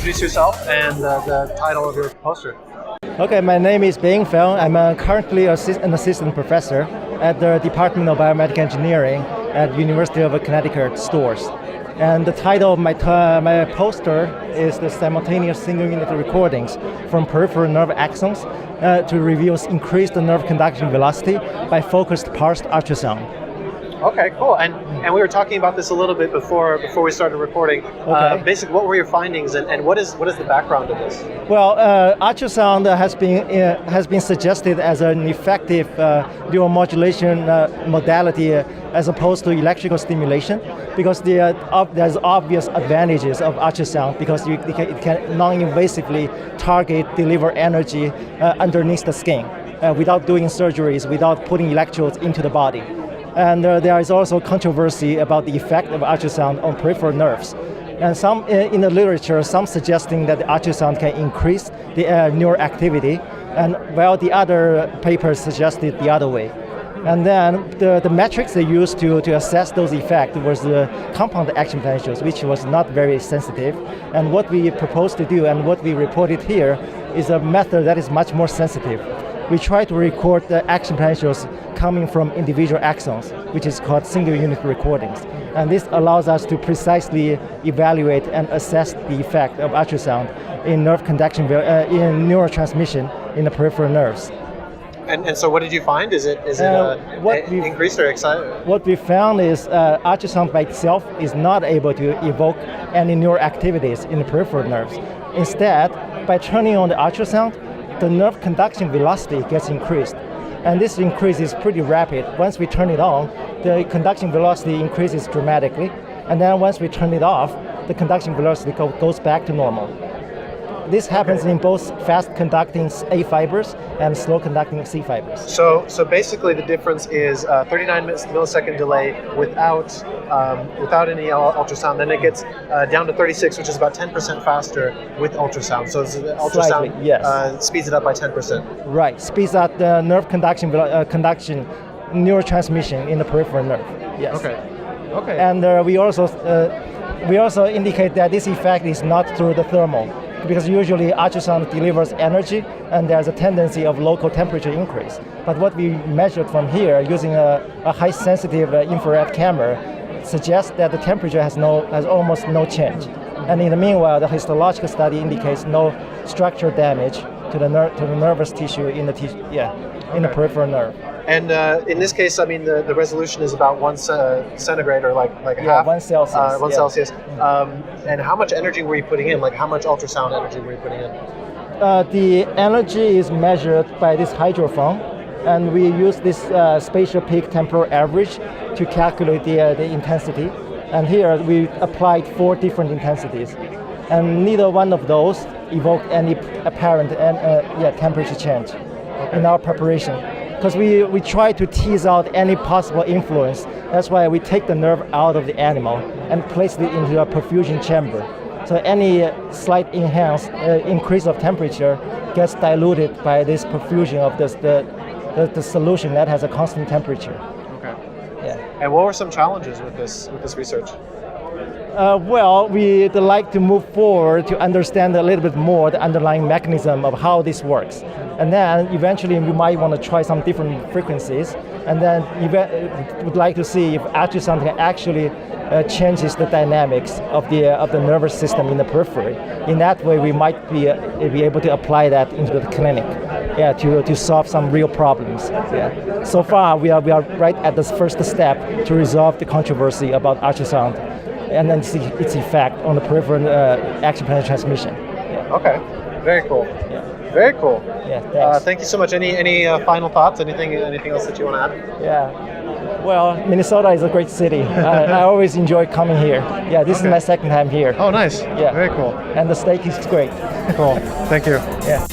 introduce yourself and the title of your poster. Okay, my name is Feng. I'm currently an assistant professor at the Department of Biomedical Engineering at University of Connecticut, Stores. And the title of my poster is the simultaneous single unit recordings from peripheral nerve axons to reveal increased nerve conduction velocity by focused pulsed ultrasound. Okay, cool. And we were talking about this a little bit before we started recording. Okay. Basically, what were your findings, and what is the background of this? Well, ultrasound has been suggested as an effective neuromodulation modality as opposed to electrical stimulation, because there's obvious advantages of ultrasound, because it can non-invasively deliver energy underneath the skin without doing surgeries, without putting electrodes into the body. And there is also controversy about the effect of ultrasound on peripheral nerves. And some in the literature, some suggesting that the ultrasound can increase the neural activity, and while the other papers suggested the other way. And then the metrics they used to assess those effects was the compound action potentials, which was not very sensitive. And what we proposed to do and what we reported here is a method that is much more sensitive. We try to record the action potentials coming from individual axons, which is called single unit recordings. And this allows us to precisely evaluate and assess the effect of ultrasound in nerve conduction, in neurotransmission in the peripheral nerves. And so what did you find? Is it increased or excited? What we found is ultrasound by itself is not able to evoke any neural activities in the peripheral nerves. Instead, by turning on the ultrasound, the nerve conduction velocity gets increased. And this increase is pretty rapid. Once we turn it on, the conduction velocity increases dramatically. And then once we turn it off, the conduction velocity goes back to normal. This happens in both fast-conducting A fibers and slow-conducting C fibers. So basically the difference is 39 millisecond delay without any ultrasound. Then it gets down to 36, which is about 10% faster with ultrasound. So the ultrasound Slightly, yes. Speeds it up by 10%. Right, speeds up the nerve conduction neurotransmission in the peripheral nerve. Yes. Okay. And we also indicate that this effect is not through the thermal, because usually ultrasound delivers energy and there's a tendency of local temperature increase. But what we measured from here using a high sensitive infrared camera suggests that the temperature has almost no change. And in the meanwhile, the histological study indicates no structural damage to the nervous tissue in the peripheral nerve. And in this case, I mean, the resolution is about 1 centigrade, or like half. 1 Celsius. 1 Celsius. And how much energy were you putting in? Like, how much ultrasound energy were you putting in? The energy is measured by this hydrophone, and we use this spatial peak temporal average to calculate the intensity. And here we applied 4 different intensities, and neither one of those evoked any apparent temperature change in our preparation. Because we try to tease out any possible influence. That's why we take the nerve out of the animal and place it into a perfusion chamber. So any slight increase of temperature gets diluted by this perfusion of the solution that has a constant temperature. Okay. Yeah. And what were some challenges with this research? Well, we'd like to move forward to understand a little bit more the underlying mechanism of how this works. And then eventually we might want to try some different frequencies. And then we'd like to see if ultrasound can actually changes the dynamics of the nervous system in the periphery. In that way, we might be able to apply that into the clinic, to solve some real problems. Yeah. So far, we are right at the first step to resolve the controversy about ultrasound and then see its effect on the peripheral action potential transmission. Yeah. Okay, very cool. Yeah. Very cool. Yeah, thanks. Thank you so much. Any final thoughts? Anything else that you want to add? Yeah. Well, Minnesota is a great city. I always enjoy coming here. Yeah, this is my second time here. Oh, nice. Yeah. Very cool. And the steak is great. Cool. Thank you. Yeah.